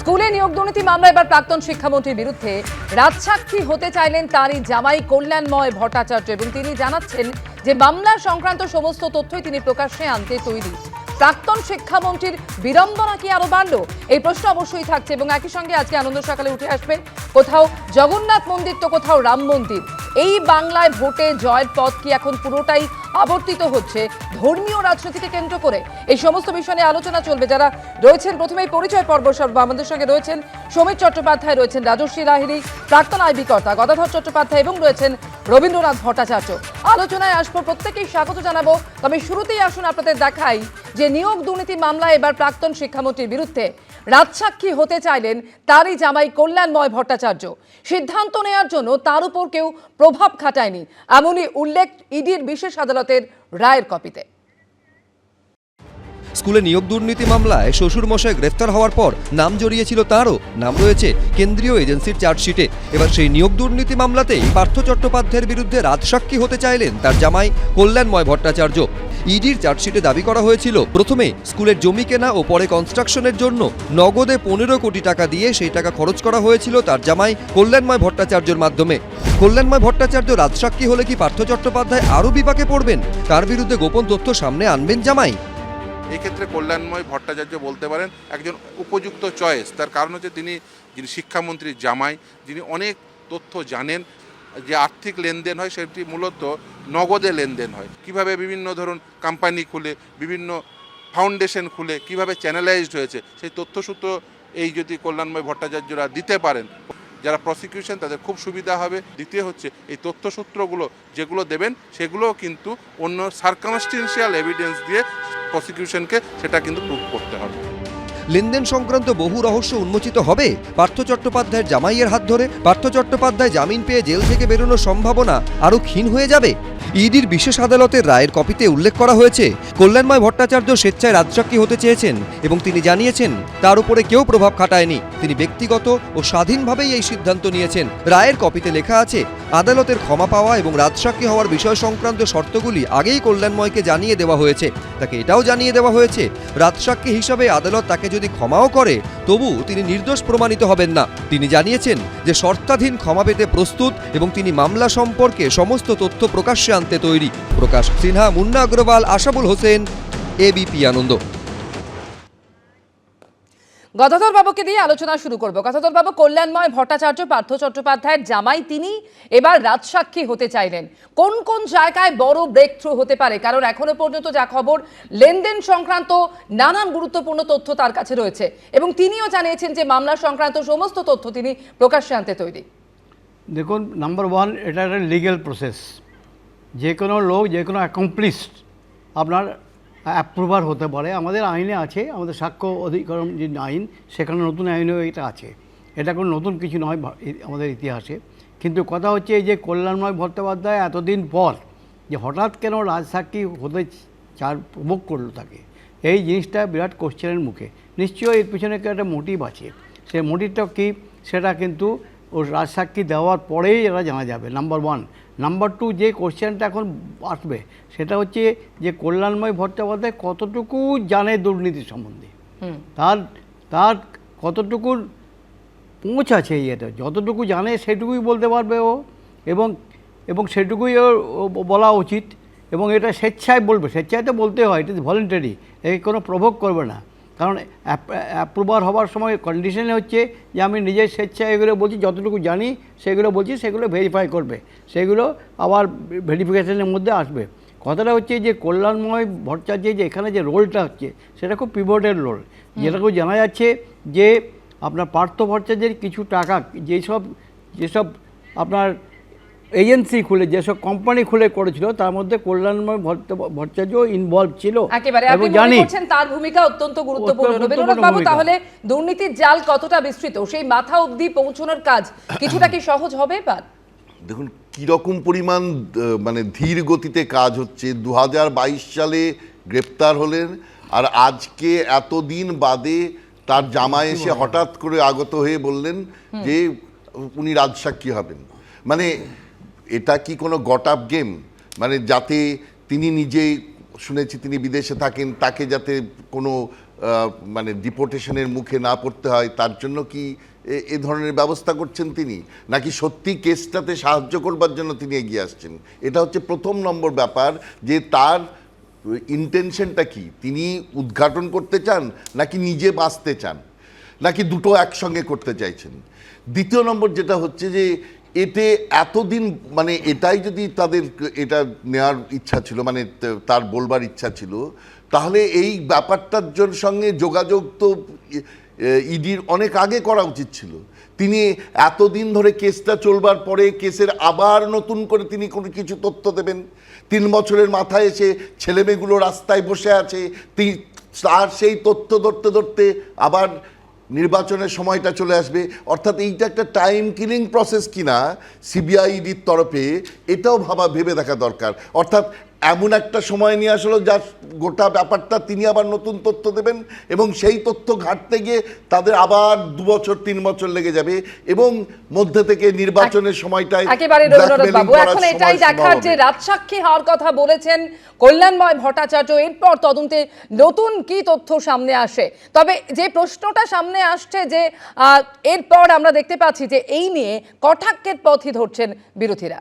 স্কুলে নিয়োগ দুর্নীতি মামলা এবার প্রাক্তন শিক্ষামন্ত্রীর বিরুদ্ধে রাজসাক্ষী হতে চাইলেন তারই জামাই কল্যাণময় ভট্টাচার্য এবং তিনি জানাচ্ছেন যে মামলা সংক্রান্ত সমস্ত তথ্যই তিনি প্রকাশ্যে আনতে তৈরি। প্রাক্তন শিক্ষামন্ত্রীর বিড়ম্বনা কি আরো বাড়লো, এই প্রশ্ন অবশ্যই থাকছে এবং একই সঙ্গে আজকে আনন্দ সকালে উঠে আসবে কোথাও জগন্নাথ মন্দির তো কোথাও রাম মন্দির। এই বাংলায় ভোটে জয়ের পথ কি এখন পুরোটাই আবর্তিত হচ্ছে ধর্মীয় রাজনীতিকে কেন্দ্র করে? এই সমস্ত বিষয় নিয়ে আলোচনা চলবে। যারা রয়েছেন প্রথমেই পরিচয় পর্ব সর্ব আমাদের সঙ্গে রয়েছেন সমীর চট্টোপাধ্যায়, রয়েছেন রাজশ্রী লাহিড়ী প্রাক্তন আইবি কর্তা, গদাধর চট্টোপাধ্যায় এবং রয়েছেন রবীন্দ্রনাথ ভট্টাচার্য। আলোচনায় আসবো, প্রত্যেকেই স্বাগত জানাবো। তবে শুরুতেই আসুন আপনাদের দেখাই যে নিয়োগ দুর্নীতি মামলায় এবার প্রাক্তন শিক্ষামন্ত্রীর বিরুদ্ধে রাজসাক্ষী হতে চাইলেন তারই জামাই কল্যাণময় ভট্টাচার্য। সিদ্ধান্ত নেওয়ার জন্য তার উপর কেউ প্রভাব খাটায়নি, এমনই উল্লেখ ইডির বিশেষ আদালতের রায়ের কপিতে। স্কুলে নিয়োগ দুর্নীতি মামলায় শ্বশুরমশাই গ্রেফতার হওয়ার পর নাম জড়িয়েছিল তারও, নাম রয়েছে কেন্দ্রীয় এজেন্সির চার্জশিটে। এবার সেই নিয়োগ দুর্নীতি মামলাতেই পার্থ চট্টোপাধ্যায়ের বিরুদ্ধে রাজসাক্ষী হতে চাইলেন তার জামাই কল্যাণময় ভট্টাচার্য। ইডির চার্জশিটে দাবি করা হয়েছিল প্রথমে স্কুলের জমি কেনা ও পরে কনস্ট্রাকশনের জন্য নগদে 15 কোটি টাকা দিয়ে সেই টাকা খরচ করা হয়েছিল তার জামাই কল্যাণময় ভট্টাচার্যের মাধ্যমে। কল্যাণময় ভট্টাচার্য রাজসাক্ষী হলে কি পার্থ চট্টোপাধ্যায় আরও বিপাকে পড়বেন? তার বিরুদ্ধে গোপন তথ্য সামনে আনবেন জামাই? এক্ষেত্রে কল্যাণময় ভট্টাচার্য বলতে পারেন একজন উপযুক্ত চয়েস। তার কারণ হচ্ছে যিনি শিক্ষামন্ত্রীর জামাই, যিনি অনেক তথ্য জানেন। যে আর্থিক লেনদেন হয় সেটি মূলত নগদে লেনদেন হয়, কিভাবে বিভিন্ন ধরুন কোম্পানি খুলে বিভিন্ন ফাউন্ডেশন খুলে কিভাবে চ্যানেলাইজড হয়েছে সেই তথ্যসূত্র এই যদি কল্যাণময় ভট্টাচার্যরা দিতে পারেন, যারা প্রসিকিউশন তাদের খুব সুবিধা হবে। দ্বিতীয় হচ্ছে এই তথ্যসূত্রগুলো যেগুলো দেবেন সেগুলোও কিন্তু অন্য সার্কামস্টেন্সিয়াল এভিডেন্স দিয়ে প্রসিকিউশনকে সেটা কিন্তু প্রুভ করতে হবে। লেনদেন সংক্রান্ত বহু রহস্য উন্মোচিত হবে পার্থ চট্টোপাধ্যায়ের জামাইয়ের হাত ধরে। পার্থ চট্টোপাধ্যায় জামিন পেয়ে জেল থেকে বেরোনোর সম্ভাবনা আরও ক্ষীণ হয়ে যাবে। ইডির বিশেষ আদালতের রায়ের কপিতে উল্লেখ করা হয়েছে কল্যাণময় ভট্টাচার্য স্বেচ্ছায় রাজসাক্ষী হতে চেয়েছেন এবং তিনি জানিয়েছেন তার উপরে কেউ প্রভাব খাটায়নি, তিনি ব্যক্তিগত ও স্বাধীনভাবেই এই সিদ্ধান্ত নিয়েছেন। রায়ের কপিতে লেখা আছে আদালতের ক্ষমা পাওয়া এবং রাজসাক্ষী হওয়ার বিষয় সংক্রান্ত শর্তগুলি আগেই কল্যাণময়কে জানিয়ে দেওয়া হয়েছে। তাকে এটাও জানিয়ে দেওয়া হয়েছে রাজসাক্ষী হিসাবে আদালত তাকে যদি ক্ষমাও করে তবু তিনি নির্দোষ প্রমাণিত হবেন না। তিনি জানিয়েছেন যে শর্তাধীন ক্ষমা পেতে প্রস্তুত এবং তিনি মামলা সম্পর্কে সমস্ত তথ্য প্রকাশ্যে আনতে তৈরি। প্রকাশ সিনহা, মুন্না অগ্রওয়াল, আশাবুল হোসেন, এবিপি আনন্দ। গদাধর বাবুকে দিয়ে আলোচনা শুরু করবো। গদাধর বাবু, কল্যাণময় ভট্টাচার্য পার্থ চট্টোপাধ্যায়ের জামাই, তিনি এবার রাজসাক্ষী হতে চাইলেন। কোন কোন জায়গায় বড় ব্রেক থ্রু হতে পারে? কারণ এখনো পর্যন্ত যা খবর, লেনদেন সংক্রান্ত নানান গুরুত্বপূর্ণ তথ্য তার কাছে রয়েছে এবং তিনিও জানিয়েছেন যে মামলা সংক্রান্ত সমস্ত তথ্য তিনি প্রকাশ্যে আনতে তৈরি। দেখুন, নাম্বার ওয়ান, এটা একটা লিগ্যাল প্রসেস। যে কোনো লোক, যে কোনো অ্যাকমপ্লিশড আপনার অ্যাপ্রুভার হতে পারে। আমাদের আইনে আছে, আমাদের সাক্ষ্য অধিকরণ যে আইন, সেখানে নতুন আইনেও এটা আছে। এটা কোনো নতুন কিছু নয় আমাদের ইতিহাসে। কিন্তু কথা হচ্ছে এই যে কল্যাণময় ভট্টোপাধ্যায় এতদিন পর যে হঠাৎ কেন রাজসাক্ষী হতে প্রভোগ করলো তাকে, এই জিনিসটা বিরাট কোশ্চেনের মুখে। নিশ্চয়ই এর পিছনে একটা মোটিভ আছে। সেই মোটিভটা কী সেটা কিন্তু ও রাজসাক্ষী দেওয়ার পরেই এরা জানা যাবে, নাম্বার ওয়ান। নাম্বার টু, যে কোশ্চেনটা এখন আসবে সেটা হচ্ছে যে কল্যাণময় ভট্টোপাধ্যায় কতটুকু জানে দুর্নীতি সম্বন্ধে, তার কতটুকুর পৌঁছ আছে। এটা যতটুকু জানে সেটুকুই বলতে পারবে ও, এবং সেটুকুই ওর বলা উচিত। এবং এটা স্বেচ্ছায় বলবে, স্বেচ্ছায় তো বলতে হয়, এটা ভলেন্টারি, একে কোনো প্রভোগ করবে না। কারণ অ্যাপ্রুভার হওয়ার সময় কন্ডিশনে হচ্ছে যে আমি নিজের স্বেচ্ছায় এগুলো বলছি, যতটুকু জানি সেগুলো বলছি, সেগুলো ভেরিফাই করবে, সেগুলো আবার ভেরিফিকেশনের মধ্যে আসবে। কথাটা হচ্ছে যে কল্যাণময় ভট্টাচার্যের যে এখানে যে রোলটা হচ্ছে সেটা খুব পিভটের রোল। যেটাকে জানা যাচ্ছে যে আপনার পার্থ ভট্টাচার্যের কিছু টাকা যেসব আপনার এজেন্সি খুলে, যেসব কোম্পানি খুলে করেছিল, তার মধ্যে কল্যাণময় ভট্টাচার্য ইনভলভ ছিল। একেবারে আপনি মনে করছেন তার ভূমিকা অত্যন্ত গুরুত্বপূর্ণ। রবীন্দ্রনাথ বাবু, তাহলে দুর্নীতির জাল কতটা বিস্তৃত, সেই মাথা অবধি পৌঁছানোর কাজ কিছুটা কি সহজ হবে এবার? দেখুন কীরকম পরিমাণ মানে ধীর গতিতে কাজ হচ্ছে। 2022 সালে গ্রেপ্তার হলেন, আর আজকে এতদিন বাদে তার জামাই এসে হঠাৎ করে আগত হয়ে বললেন যে উনি রাজসাক্ষী হবেন। মানে এটা কি কোনো গট আপ গেম? মানে যাতে তিনি নিজেই, শুনেছি তিনি বিদেশে থাকেন, তাকে যাতে কোনো মানে ডিপোর্টেশনের মুখে না পড়তে হয় তার জন্য কি এ ধরনের ব্যবস্থা করছেন তিনি, নাকি সত্যি কেসটাতে সাহায্য করবার জন্য তিনি এগিয়ে আসছেন? এটা হচ্ছে প্রথম নম্বর ব্যাপার, যে তার ইন্টেনশনটা কি, তিনি উদ্ঘাটন করতে চান নাকি নিজে বাঁচতে চান, নাকি দুটো একসঙ্গে করতে চাইছেন। দ্বিতীয় নম্বর যেটা হচ্ছে যে এতে এতদিন মানে এটাই যদি তাদের এটা নেওয়ার ইচ্ছা ছিল, মানে তার বলবার ইচ্ছা ছিল, তাহলে এই ব্যাপারটার সঙ্গে যোগাযোগ তো ইডির অনেক আগে করা উচিত ছিল। তিনি এতদিন ধরে কেসটা চলবার পরে কেসের আবার নতুন করে তিনি কোনো কিছু তথ্য দেবেন? 3 বছরের মাথায় এসে ছেলেমেয়েগুলো রাস্তায় বসে আছে, তার সেই তথ্য ধরতে ধরতে আবার নির্বাচনের সময়টা চলে আসবে। অর্থাৎ এইটা একটা টাইম কিলিং প্রসেস কিনা সিবিআই ইডির তরফে, এটাও ভেবে দেখা দরকার। অর্থাৎ এমন একটা সময় নিয়ে আসলো যার গোটা ব্যাপারটা তিনি আবার নতুন তথ্য দেবেন, এবং সেই তথ্য ঘাঁটতে গিয়ে তাদের আবার 2 বছর 3 বছর লেগে যাবে, এবং মধ্যে থেকে নির্বাচনের সময়টায় একেবারে রবীন্দ্রনাথ বাবু, এখন এটাই দেখার যে রাজসাক্ষী হওয়ার কথা বলেছেন কল্যাণময় ভট্টাচার্য, এরপর তদন্তে নতুন কি তথ্য সামনে আসে। তবে যে প্রশ্নটা সামনে আসছে যে এরপর আমরা দেখতে পাচ্ছি যে এই নিয়ে কটাক্ষের পথই ধরছেন বিরোধীরা।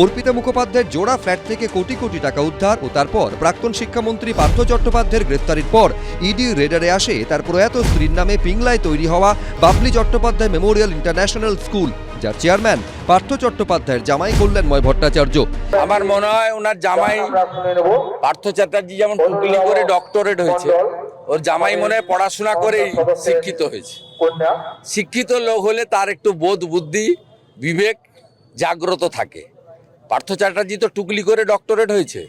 অর্পিতা মুখোপাধ্যায়ের জোড়া ফ্ল্যাট থেকে কোটি কোটি টাকা উদ্ধার ও তারপর প্রাক্তন শিক্ষামন্ত্রী পার্থ চট্টোপাধ্যায়ের গ্রেফতারির পর ইডি রেডারে আসে তার প্রয়াত স্ত্রীর নামে পিংলায় তৈরি হওয়া Babli Chattopadhyay Memorial international school, যার চেয়ারম্যান পার্থ চট্টোপাধ্যায়ের জামাই কল্যাণময় ভট্টাচার্য। আমার মনে হয় ওনার জামাই পার্থ চ্যাটার্জি যেমন টুকলি করে ডক্টরেট হয়েছে, ওর জামাই মনে হয় পড়াশোনা করেই শিক্ষিত হয়েছে। শিক্ষিত লোক হলে তার একটু বোধ বুদ্ধি বিবেক জাগ্রত থাকে। পার্থ চ্যাটার্জি তো টুকলি করে ডক্টরেট হয়েছে,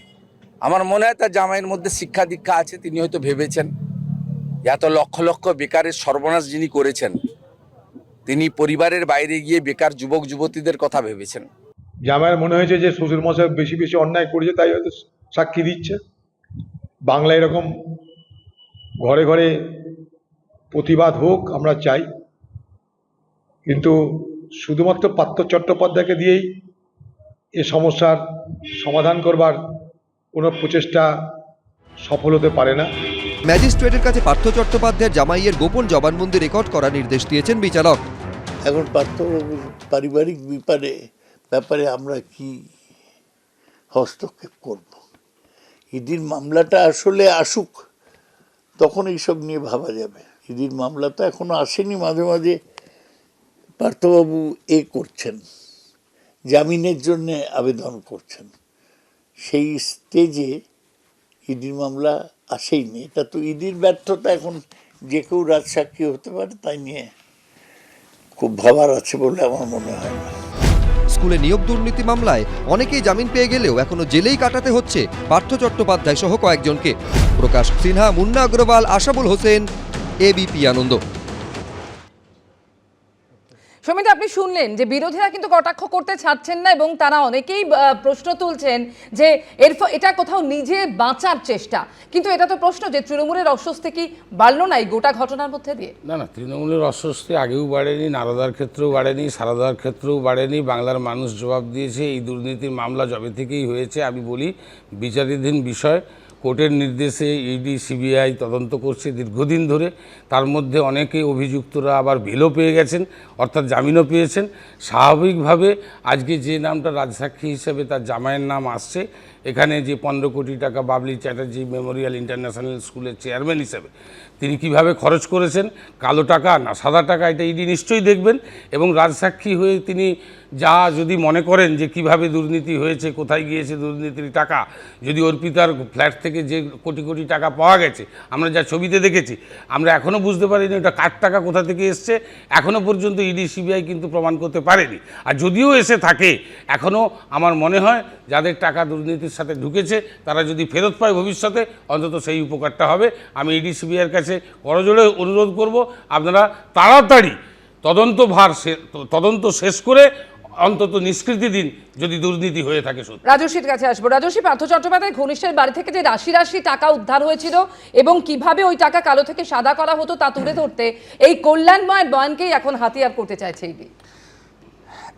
আমার মনে হয় তার জামাইয়ের মধ্যে শিক্ষা দীক্ষা আছে। তিনি হয়তো ভেবেছেন এত লক্ষ লক্ষ বেকারের সর্বনাশ যিনি করেছেন, তিনি পরিবারের বাইরে গিয়ে বেকার যুবক যুবতীদের কথা ভেবেছেন। জামাইয়ের মনে হয়েছে যে শ্বশুরমশাই বেশি বেশি অন্যায় করেছে, তাই হয়তো সাক্ষী দিচ্ছে। বাংলা এরকম ঘরে ঘরে প্রতিবাদ হোক, আমরা চাই, কিন্তু শুধুমাত্র পার্থ চট্টোপাধ্যায়কে দিয়েই এ সমস্যার সমাধান করবার কোনো প্রচেষ্টা সফল হতে পারে না। ম্যাজিস্ট্রেটের কাছে পার্থ চট্টোপাধ্যায়ের জামাইয়ের গোপন জবানবন্দি রেকর্ড করার নির্দেশ দিয়েছেন বিচারক। এখন পার্থবাবুর পারিবারিক ব্যাপারে আমরা কি হস্তক্ষেপ করব? ইডির মামলাটা আসলে আসুক, তখন এইসব নিয়ে ভাবা যাবে। ইডির মামলা তো এখনো আসেনি। মাঝে মাঝে পার্থবাবু করছেন, জামিনের জন্য আবেদন করছেন, সেই স্টেজে ইডির মামলা আসেইনি। এটা তো ইডির ব্যর্থতা। এখন যে কেউ রাজসাক্ষী হতে পারে, তাই নিয়ে খুব ভাবার আছে বলে আমার মনে হয় না। স্কুলে নিয়োগ দুর্নীতি মামলায় অনেকেই জামিন পেয়ে গেলেও এখনো জেলেই কাটাতে হচ্ছে পার্থ চট্টোপাধ্যায় সহ কয়েকজনকে। প্রকাশ সিনহা, মুন্না অগ্রওয়াল, আশাবুল হোসেন, এবিপি আনন্দ। সমিতা, আপনি শুনলেন যে বিরোধীরা কিন্তু কটাক্ষ করতে ছাড়ছেন না, এবং তারা অনেকেই প্রশ্ন তুলছেন যে এটা কোথাও নিজে বাঁচার চেষ্টা। কিন্তু এটা তো প্রশ্ন যে তৃণমূলের অস্বস্তি কি বাড়লো না এই গোটা ঘটনার মধ্যে দিয়ে? না, তৃণমূলের অস্বস্তি আগেও বাড়েনি, নারদার ক্ষেত্রেও বাড়েনি, সারদার ক্ষেত্রেও বাড়েনি। বাংলার মানুষ জবাব দিয়েছে। এই দুর্নীতির মামলা যবে থেকেই হয়েছে, আমি বলি বিচারাধীন বিষয়, কোর্টের নির্দেশে ইডি সিবিআই তদন্ত করছে দীর্ঘদিন ধরে। তার মধ্যে অনেকে অভিযুক্তরা আবার বেলও পেয়ে গেছেন, অর্থাৎ জামিনও পেয়েছেন। স্বাভাবিকভাবে আজকে যে নামটা রাজসাক্ষী হিসেবে তার জামাইয়ের নাম আসছে, এখানে যে 15 কোটি টাকা বাবলি চ্যাটার্জি মেমোরিয়াল ইন্টারন্যাশনাল স্কুলের চেয়ারম্যান হিসেবে তিনি কিভাবে খরচ করেছেন, কালো টাকা না সাদা টাকা, এটা ইডি নিশ্চয়ই দেখবেন। এবং রাজসাক্ষী হয়ে তিনি যদি মনে করেন যে কিভাবে দুর্নীতি হয়েছে, কোথায় গিয়েছে দুর্নীতির টাকা, যদি অর্পিতার ফ্ল্যাট থেকে যে কোটি কোটি টাকা পাওয়া গেছে, আমরা যা ছবিতে দেখেছি, আমরা এখনও বুঝতে পারিনি ওটা কার টাকা, কোথা থেকে এসছে। এখনও পর্যন্ত ইডি সিবিআই কিন্তু প্রমাণ করতে পারেনি। আর যদিও এসে থাকে, এখনও আমার মনে হয় যাদের টাকা দুর্নীতির সাথে ঢুকেছে তারা যদি ফেরত পায় ভবিষ্যতে, অন্তত সেই উপকারটা হবে। আমি ইডি সিবিআইয়ের কাছে করজোড়ে অনুরোধ করব, আপনারা তাড়াতাড়ি তদন্ত শেষ করে অন্তত নিষ্কৃতি দিন যদি দুর্নীতি হয়ে থাকে। রাজস্বীর কাছে আসবো। রাজস্বী, পার্থ চট্টোপাধ্যায় ঘনিষ্ঠের বাড়ি থেকে যে রাশি রাশি টাকা উদ্ধার হয়েছিল এবং কিভাবে ওই টাকা কালো থেকে সাদা করা হতো তা তুলে ধরতে এই কল্যাণময়ের বয়ানকেই এখন হাতিয়ার করতে চাইছে ইডি।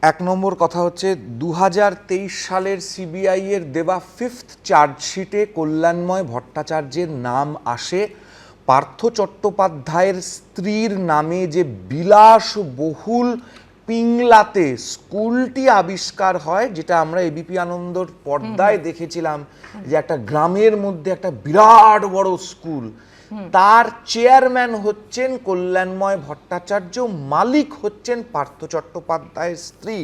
এক নম্বর কথা হচ্ছে 2023 সালের সিবিআই এর দেওয়া 5th চার্জশিটে কল্যাণময় ভট্টাচার্যের নাম আসে। পার্থ চট্টোপাধ্যায়ের স্ত্রীর নামে যে বিলাসবহুল পিংলাতে স্কুলটি আবিষ্কার হয়, যেটা আমরা এবিপি আনন্দর পর্দায় দেখেছিলাম, যে একটা গ্রামের মধ্যে একটা বিরাট বড় স্কুল, তার চেয়ারম্যান হচ্ছেন কল্যাণময় ভট্টাচার্য, মালিক হচ্ছেন পার্থ চট্টোপাধ্যায়ের স্ত্রী।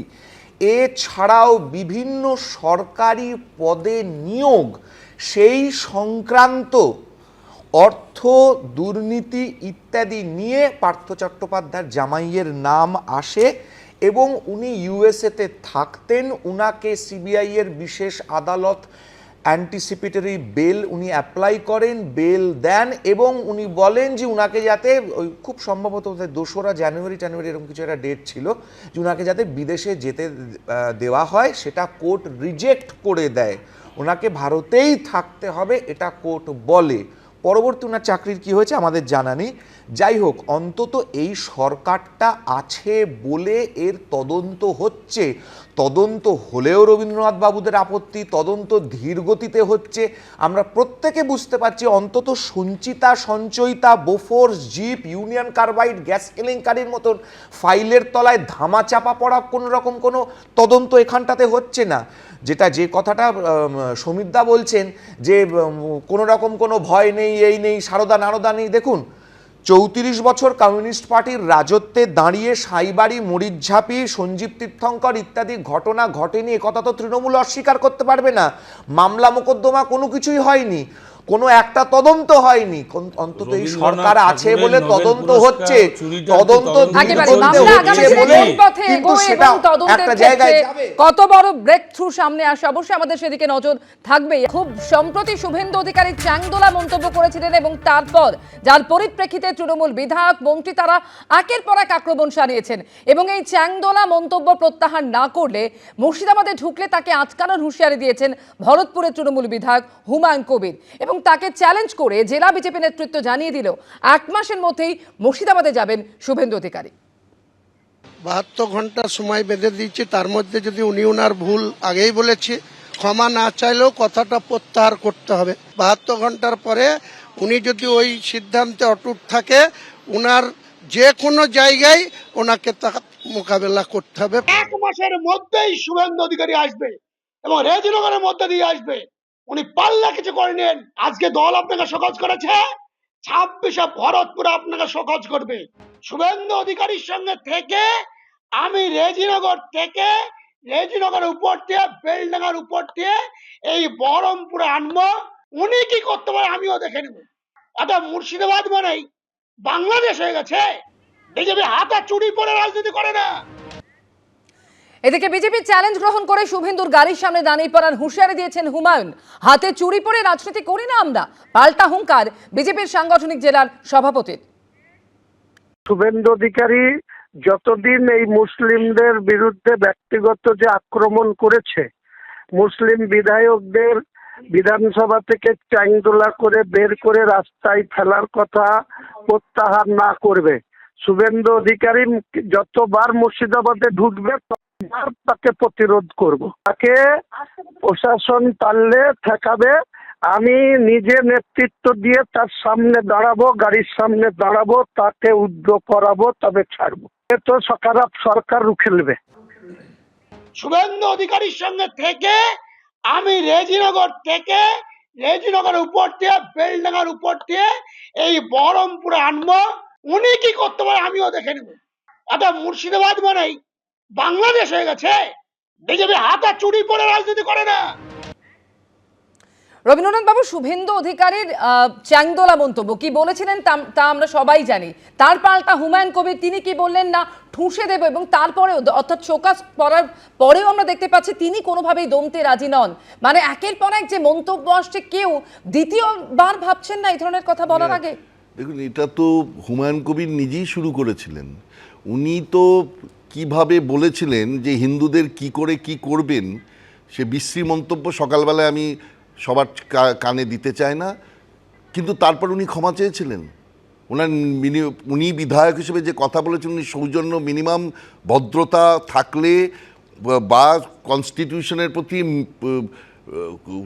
এছাড়াও বিভিন্ন সরকারি পদে নিয়োগ, সেই সংক্রান্ত অর্থ দুর্নীতি ইত্যাদি নিয়ে পার্থ চট্টোপাধ্যায়ের জামাইয়ের নাম আসে এবং উনি ইউএসএতে থাকতেন। উনাকে সিবিআই এর বিশেষ আদালত অ্যান্টিসিপেটরি বেল উনি অ্যাপ্লাই করেন, বেল দেন এবং উনি বলেন যে উনাকে যাতে খুব সম্ভবত 2রা জানুয়ারি এরকম কিছু একটা ডেট ছিল, যে উনাকে যাতে বিদেশে যেতে দেওয়া হয়, সেটা কোর্ট রিজেক্ট করে দেয়। ওনাকে ভারতেই থাকতে হবে এটা কোর্ট বলে। পরবর্তী ওনার চাকরির কি হয়েছে আমাদের জানা নেই। যাই হোক, অন্তত এই সরকারটা আছে বলে এর তদন্ত হচ্ছে। তদন্ত হলেও রবীন্দ্রনাথ বাবুদের আপত্তি, তদন্ত ধীর গতিতে হচ্ছে। আমরা প্রত্যেকে বুঝতে পারছি অন্তত Sanchita Sanchayita, Bofors, jeep, Union Carbide, gas কেলেঙ্কারির মতন ফাইলের তলায় ধামা চাপা পড়া কোনো রকম কোনো তদন্ত এখানটাতে হচ্ছে না। যে কথাটা সমীরদা বলছেন যে কোনো রকম কোনো ভয় নেই, এই নেই, সারদা নারদা নেই, দেখুন 34 বছর কমিউনিস্ট পার্টির রাজত্বে দাঁড়িয়ে সাইবাড়ি, মরিচঝাঁপি, সঞ্জীব তীর্থঙ্কর ইত্যাদি ঘটনা ঘটেনি, একথা তো তৃণমূল অস্বীকার করতে পারবে না। মামলা মোকদ্দমা কোনো কিছুই হয়নি, কোনো একটা তদন্ত হয়নি। অন্তত এই সরকার আছে বলে তদন্ত হচ্ছে, তদন্ত একটা জায়গায় কত বড় ব্রেক থ্রু সামনে আসে, অবশ্যই আমাদের সেদিকে নজর থাকবে। খুব সম্প্রতি শুভেন্দু অধিকারী চ্যাংদোলা মন্তব্য করেছিলেন এবং তারপর যার পরিপ্রেক্ষিতে তৃণমূল বিধায়ক, মন্ত্রী তারা একের পর এক আক্রমণ সানিয়েছেন এবং এই চ্যাংদোলা মন্তব্য প্রত্যাহার না করলে মুর্শিদাবাদে ঢুকলে তাকে আটকানোর হুঁশিয়ারি দিয়েছেন ভরতপুরের তৃণমূল বিধায়ক হুমায়ুন কবির এবং তাকে চ্যালেঞ্জ করে জেলা বিজেপি নেতৃত্ব জানিয়ে দিল 1 মাসের মধ্যেই মুর্শিদাবাদে যাবেন শুভেন্দু অধিকারী। 72 ঘন্টা সময় বেঁধে দিয়েছে, তার মধ্যে যদি উনি ওনার ভুল আগেই বলেছে, ক্ষমা না চাইলেও কথাটা প্রত্যাহার করতে হবে। 72 ঘন্টার পরে উনি যদি ওই সিদ্ধান্তে অটুট থাকে, ওনার যে কোনো জায়গায় ওনাকে মোকাবেলা করতে হবে। 1 মাসের মধ্যেই শুভেন্দু অধিকারী আসবে এবং রেজিনগরের মধ্যে দিয়ে আসবে। উনি পাল্লা কিছু করে নেন। আজকে দল আপনাকে সহজ করেছে, 26শে ভরতপুরে আপনাকে সহজ করবে। শুভেন্দু অধিকারীর সঙ্গে থেকে আমি রেজিনগরের উপর দিয়ে, বেলডাঙ্গার উপর দিয়ে এই বহরমপুরে আনবো। উনি কি করতে পারে আমিও দেখে নেব। অর্থাৎ মুর্শিদাবাদ মানেই বাংলাদেশ হয়ে গেছে। বিজেপি হাতে চুরি পরে রাজনীতি করে না। এদিকে বিজেপি চ্যালেঞ্জ গ্রহণ করে শুভেন্দুর গাড়ির সামনে দাঁড়িয়ে পড়ার হুঁশিয়ারি দিয়েছেন হুমায়ুন। হাতে চুরি পরে রাজনীতি করি না আমরা, পাল্টা হুঙ্কার বিজেপির সাংগঠনিক জেলার সভাপতির। শুভেন্দু অধিকারী যতদিন এই মুসলিমদের বিরুদ্ধে ব্যক্তিগত যে আক্রমণ করেছে, মুসলিম বিধায়কদের বিধানসভা থেকে চ্যাংদোলা করে বের করে রাস্তায় ফেলার কথা প্রত্যাহার না করবে, শুভেন্দু অধিকারী যতবার মুর্শিদাবাদে ঢুকবে ততবার তাকে প্রতিরোধ করব। তাকে প্রশাসন পারলে ঠেকাবে, আমি নিজে নেতৃত্ব দিয়ে তার সামনে দাঁড়াবো, গাড়ির সামনে দাঁড়াবো, তাকে উদ্র করাবো, তবে ছাড়বো। এ তো সরকার রুখে নেবে। শুভেন্দু অধিকারীর সঙ্গে থেকে আমি রেজিনগরের উপর দিয়ে, বেলডাঙ্গার উপর দিয়ে এই বহরমপুরে আনবো। উনি কি করতে পারে আমিও দেখে নেব। অর্থাৎ মুর্শিদাবাদ মানেই বাংলাদেশ হয়ে গেছে। বিজেপি হাতে চুরি পরে রাজনীতি করে না। রবীন্দ্রনাথ বাবু, শুভেন্দু অধিকারীর চ্যাংদোলা মন্তব্য কি বলেছিলেন তা আমরা সবাই জানি। তার পাল্টা হুমায়ুন কবির তিনি কি বললেন না ঠুসে দেব, এবং তারপরেও অর্থাৎ শোকাজ করার পরেও আমরা দেখতে পাচ্ছি তিনি কোনোভাবেই দমতে রাজি নন। মানে একের পর এক যে মন্তব্য আসছে, কেউ দ্বিতীয়বার ভাবছেন না এই ধরনের কথা বলার আগে। দেখুন, এটা তো হুমায়ুন কবির নিজেই শুরু করেছিলেন। উনি তো কিভাবে বলেছিলেন যে হিন্দুদের কি করে কি করবেন, সে বিশ্রী মন্তব্য সকালবেলায় আমি সবার কানে দিতে চায় না, কিন্তু তারপর উনি ক্ষমা চেয়েছিলেন। উনি বিধায়ক হিসেবে যে কথা বলেছেন, উনি সৌজন্য মিনিমাম ভদ্রতা থাকলে বা কনস্টিটিউশনের প্রতি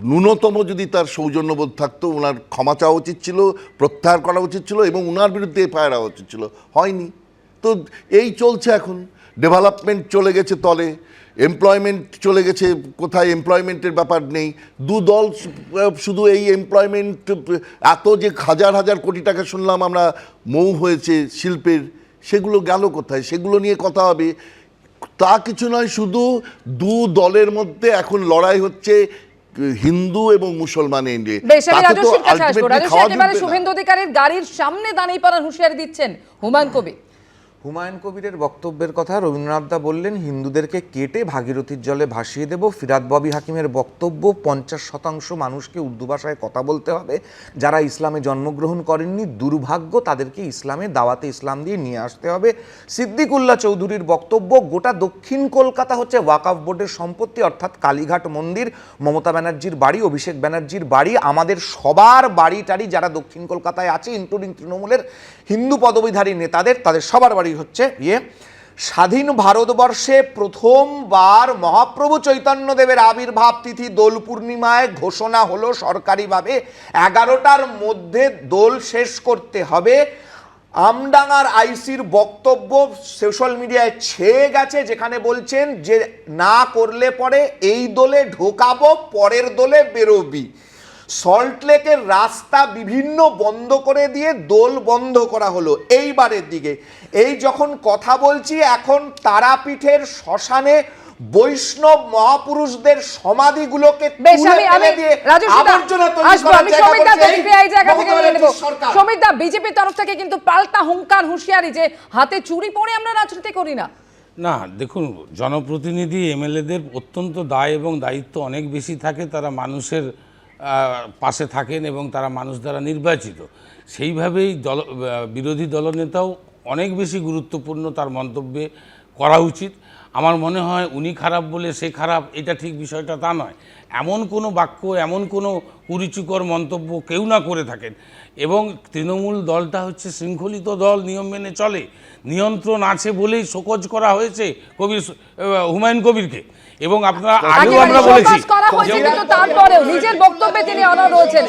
ন্যূনতম যদি তার সৌজন্যবোধ থাকতো, ওনার ক্ষমা চাওয়া উচিত ছিল, প্রত্যাহার করা উচিত ছিল এবং ওনার বিরুদ্ধে এফআইআর হওয়া উচিত ছিল। হয়নি। তো এই চলছে এখন। ডেভেলপমেন্ট চলে গেছে তলে, এমপ্লয়মেন্ট চলে গেছে কোথায়, এমপ্লয়মেন্টের ব্যাপার নেই। দল শুধু এই এমপ্লয়মেন্ট, এত যে হাজার হাজার কোটি টাকা শুনলাম আমরা মৌ হয়েছে শিল্পের, সেগুলো গেল কোথায়? সেগুলো নিয়ে কথা হবে। তা কিছু নয়, শুধু দলের মধ্যে এখন লড়াই হচ্ছে হিন্দু এবং মুসলমানের নিয়ে। শুভেন্দু অধিকারীর গাড়ির সামনে দাঁড়িয়ে পড়ার হুঁশিয়ারি দিচ্ছেন হুমায়ুন কবির। হুমায়ুন কবিরের বক্তব্যের কথা রবীন্দ্রনাথ দা বললেন, হিন্দুদেরকে কেটে ভাগীরথীর জলে ভাসিয়ে দেব। ফিরাদ ববি হাকিমের বক্তব্য, 50% মানুষকে উর্দু ভাষায় কথা বলতে হবে। যারা ইসলামে জন্মগ্রহণ করেননি, দুর্ভাগ্য, তাদেরকে ইসলামে দাওয়াতে ইসলাম দিয়ে নিয়ে আসতে হবে। সিদ্দিকুল্লাহ চৌধুরীর বক্তব্য, গোটা দক্ষিণ কলকাতা হচ্ছে ওয়াকফ বোর্ডের সম্পত্তি, অর্থাৎ কালীঘাট মন্দির, মমতা ব্যানার্জির বাড়ি, অভিষেক ব্যানার্জির বাড়ি, আমাদের সবার বাড়ি টাড়ি যারা দক্ষিণ কলকাতায় আছে, ইনক্লুডিং তৃণমূলের হিন্দু পদবীধারী নেতাদের, তাদের সবার বাড়ি হচ্ছে স্বাধীন ভারতবর্ষে প্রথমবার মহাপ্রভু চৈতন্যদেবের আবির্ভাব তিথি দোল পূর্ণিমায় ঘোষণা হলো সরকারিভাবে 11টার মধ্যে দোল শেষ করতে হবে। আমডাঙ্গার আইসির বক্তব্য সোশ্যাল মিডিয়ায় ছেয়ে গেছে, যেখানে বলছেন যে না করলে পরে এই দোলে ঢোকাবো, পরের দোলে বেরোবি। সল্টলেকের রাস্তা বিভিন্ন বন্ধ করে দিয়ে দোল বন্ধ করা হলো এইবারের দিকে। এই যখন কথা বলছি, এখন তারাপীঠের শ্মশানে বৈষ্ণব মহাপুরুষদের সমাধিগুলোকে সমিতা, বিজেপির তরফ থেকে কিন্তু পাল্টা হুঙ্কার হুঁশিয়ারি যে হাতে চুরি পরে আমরা রাজনীতি করি না। না, দেখুন, জনপ্রতিনিধি এমএলএদের অত্যন্ত দায় এবং দায়িত্ব অনেক বেশি থাকে। তারা মানুষের পাশে থাকেন এবং তারা মানুষ দ্বারা নির্বাচিত। সেইভাবেই বিরোধী দলনেতাও অনেক বেশি গুরুত্বপূর্ণ তার মন্তব্যে করা উচিত। আমার মনে হয় উনি খারাপ বলে সে খারাপ, এটা ঠিক বিষয়টা তা নয়। এমন কোনো বাক্য, এমন কোনো কুরুচিকর মন্তব্য কেউ না করে থাকেন। এবং তৃণমূল দলটা হচ্ছে শৃঙ্খলিত দল, নিয়ম মেনে চলে। নিয়ন্ত্রণ আছে বলেই শোকজ করা হয়েছে হুমায়ুন কবিরকে। এবং আপনারা আগেও আমরা বলেছি, তারপরেও নিজের বক্তব্যে তিনি অনড় রয়েছেন।